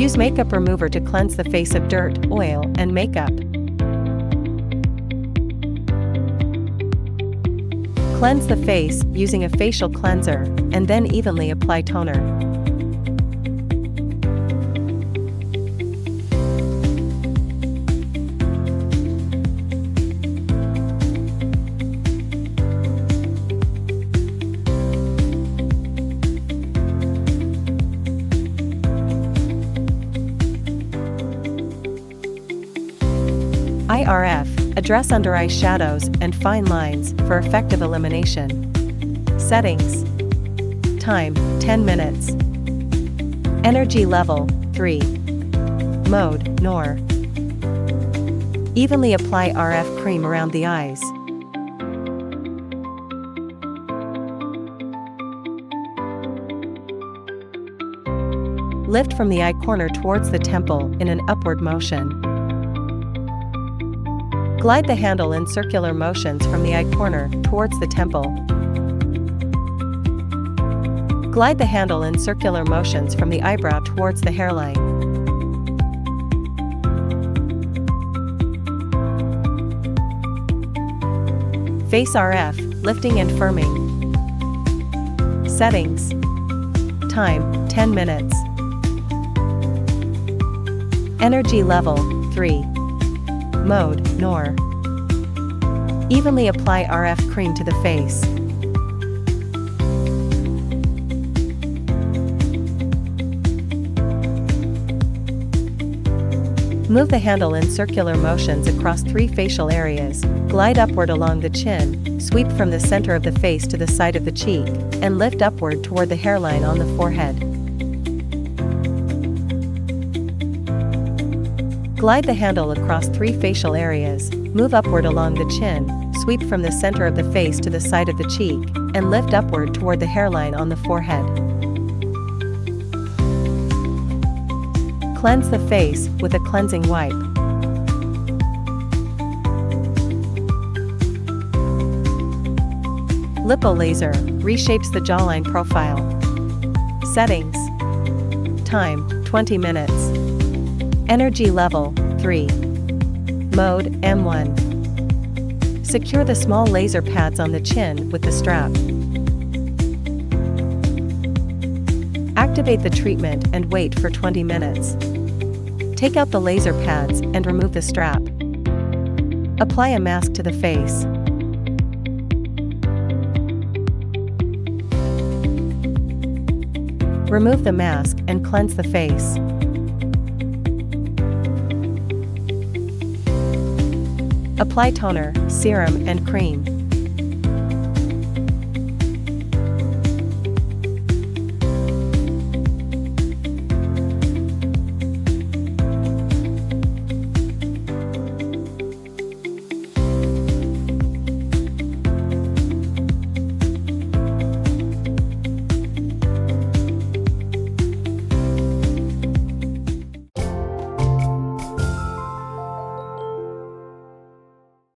Use makeup remover to cleanse the face of dirt, oil, and makeup. Cleanse the face using a facial cleanser, and then evenly apply toner. IRF, address under eye shadows and fine lines for effective elimination. Settings. Time, 10 minutes. Energy level, 3. Mode, NOR. Evenly apply RF cream around the eyes. Lift from the eye corner towards the temple in an upward motion. Glide the handle in circular motions from the eye corner towards the temple. Glide the handle in circular motions from the eyebrow towards the hairline. Face RF, lifting and firming. Settings. Time, 10 minutes. Energy level, 3. Mode, NOR. Evenly apply RF cream to the face. Move the handle in circular motions across 3 facial areas, glide upward along the chin, sweep from the center of the face to the side of the cheek, and lift upward toward the hairline on the forehead. Glide the handle across 3 facial areas, move upward along the chin, sweep from the center of the face to the side of the cheek, and lift upward toward the hairline on the forehead. Cleanse the face with a cleansing wipe. Lipo laser reshapes the jawline profile. Settings. Time, 20 minutes. Energy level, 3. Mode, M1. Secure the small laser pads on the chin with the strap. Activate the treatment and wait for 20 minutes. Take out the laser pads and remove the strap. Apply a mask to the face. Remove the mask and cleanse the face. Apply toner, serum, and cream.